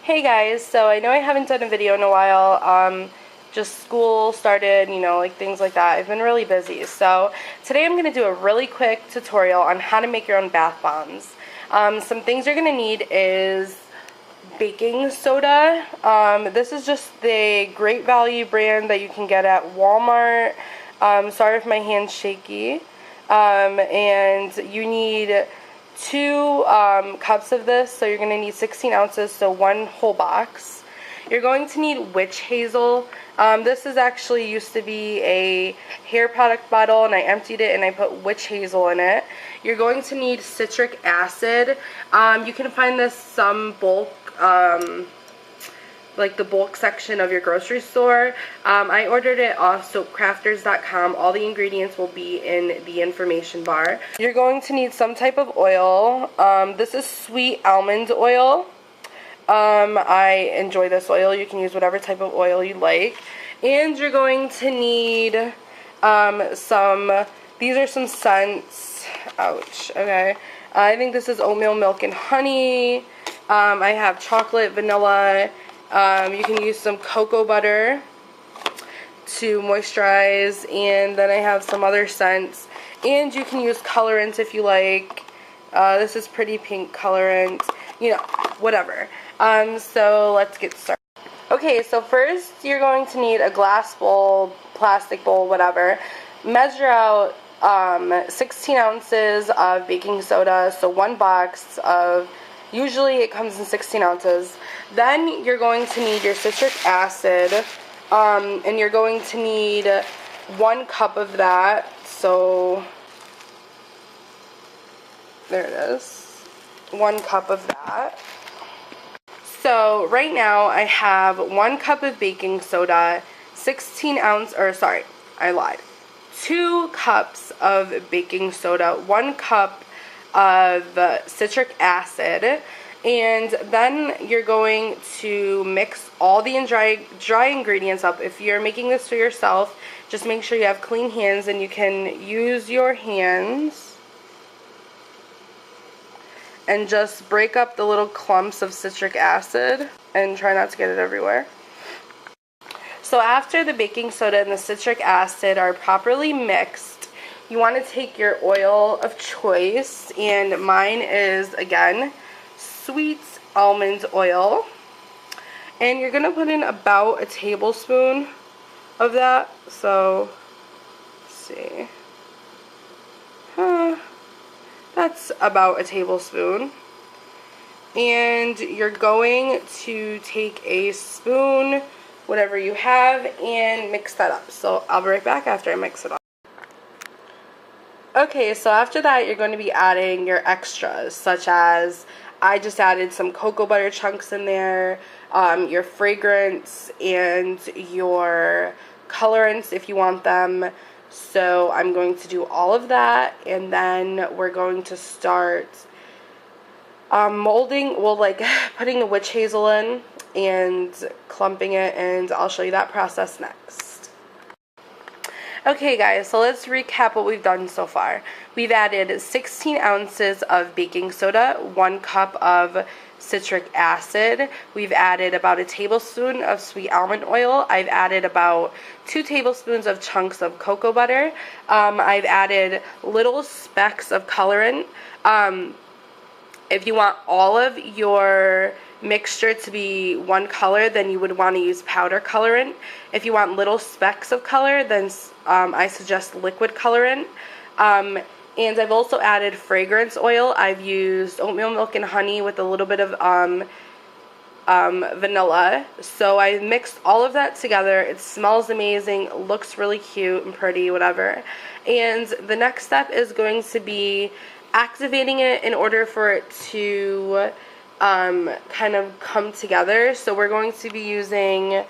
Hey guys, so I know I haven't done a video in a while, just school started, like things like that. I've been really busy, so today I'm going to do a really quick tutorial on how to make your own bath bombs. Some things you're going to need is baking soda. This is just the Great Value brand that you can get at Walmart. Sorry if my hand's shaky. And you need 2 cups of this, so you're going to need 16 ounces, so 1 whole box. You're going to need witch hazel. This is actually used to be a hair product bottle, and I emptied it and I put witch hazel in it. You're going to need citric acid. You can find this some bulk, like the bulk section of your grocery store. I ordered it off soapcrafters.com. All the ingredients will be in the information bar. You're going to need some type of oil. This is sweet almond oil. I enjoy this oil. You can use whatever type of oil you like. And you're going to need these are some scents. Ouch, okay. I think this is oatmeal milk and honey. I have chocolate, vanilla. You can use some cocoa butter to moisturize, and then I have some other scents. And you can use colorants if you like. This is pretty pink colorant, whatever. So let's get started. Okay, so first you're going to need a glass bowl, plastic bowl, whatever. Measure out 16 ounces of baking soda, so 1 box of, usually it comes in 16 ounces. Then you're going to need your citric acid, and you're going to need 1 cup of that, so there it is, 1 cup of that. So right now I have 1 cup of baking soda, 2 cups of baking soda, 1 cup of citric acid, and then you're going to mix all the dry ingredients up. If you're making this for yourself, just make sure you have clean hands and you can use your hands and just break up the little clumps of citric acid and try not to get it everywhere. So after the baking soda and the citric acid are properly mixed, you want to take your oil of choice, and mine is, again, sweet almond oil, and you're going to put in about a tablespoon of that. So let's see, that's about a tablespoon. And you're going to take a spoon, whatever you have, and mix that up. So I'll be right back after I mix it up. Okay, so after that you're going to be adding your extras, such as I just added some cocoa butter chunks in there, your fragrance, and your colorants if you want them. So I'm going to do all of that, and then we're going to start molding, putting the witch hazel in and clumping it, and I'll show you that process next. Okay guys, so let's recap what we've done so far. We've added 16 ounces of baking soda, 1 cup of citric acid. We've added about a tablespoon of sweet almond oil. I've added about 2 tablespoons of chunks of cocoa butter. I've added little specks of colorant. If you want all of your mixture to be one color, then you would want to use powder colorant. If you want little specks of color, then I suggest liquid colorant. And I've also added fragrance oil. I've used oatmeal milk and honey with a little bit of vanilla. So I mixed all of that together. It smells amazing, looks really cute and pretty, whatever. And the next step is going to be activating it in order for it to kind of come together. So we're going to be using,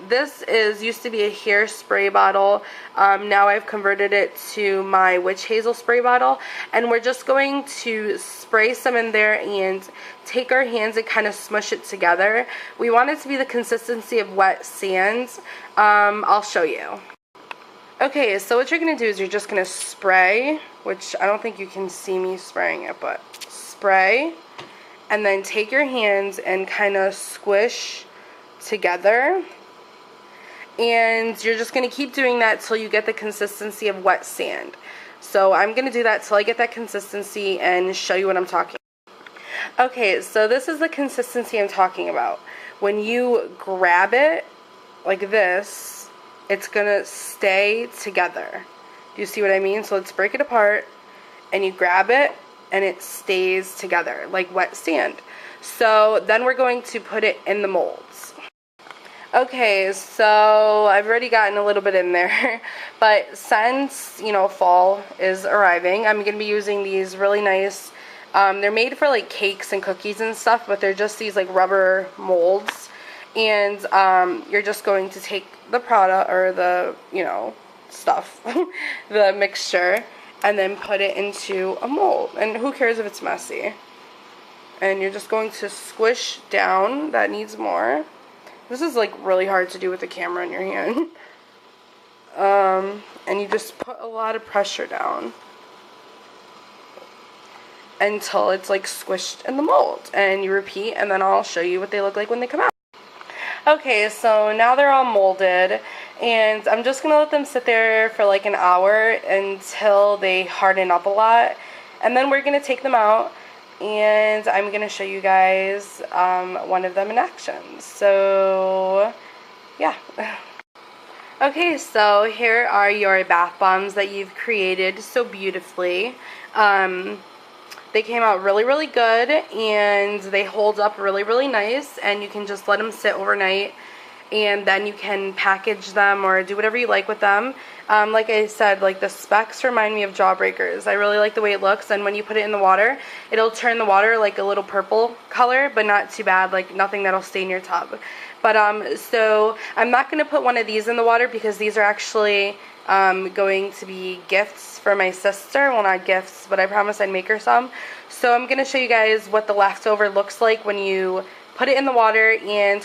this used to be a hair spray bottle. Now I've converted it to my witch hazel spray bottle, and we're just going to spray some in there and take our hands and kind of smush it together. We want it to be the consistency of wet sand. I'll show you. Okay, so what you're going to do is you're just going to spray, which I don't think you can see me spraying it, but spray. and then take your hands and kind of squish together. And you're just going to keep doing that till you get the consistency of wet sand. So I'm going to do that till I get that consistency and show you what I'm talking about. Okay, so this is the consistency I'm talking about. When you grab it like this, it's going to stay together. Do you see what I mean? So let's break it apart, and you grab it and it stays together like wet sand. So then we're going to put it in the molds. Okay, so I've already gotten a little bit in there, but since, you know, fall is arriving, I'm going to be using these really nice, they're made for like cakes and cookies and stuff, but they're just these like rubber molds, and you're just going to take the product, or the, you know, stuff, the mixture, and then put it into a mold, and who cares if it's messy. And you're just going to squish down. That needs more. This is like really hard to do with the camera in your hand. And you just put a lot of pressure down until it's like squished in the mold, and you repeat, and then I'll show you what they look like when they come out. Okay, so now they're all molded, and I'm just gonna let them sit there for like an hour until they harden up a lot, and then we're gonna take them out, and I'm gonna show you guys one of them in action. So yeah. Okay, so here are your bath bombs that you've created so beautifully. They came out really, really good, and they hold up really, really nice, and you can just let them sit overnight, and then you can package them or do whatever you like with them. Like I said, like the specs remind me of Jawbreakers. I really like the way it looks, and when you put it in the water, it'll turn the water like a little purple color, but not too bad, like nothing that'll stain your tub. But so I'm not going to put one of these in the water because these are actually going to be gifts for my sister. Well, not gifts, but I promised I'd make her some. So I'm going to show you guys what the leftover looks like when you put it in the water and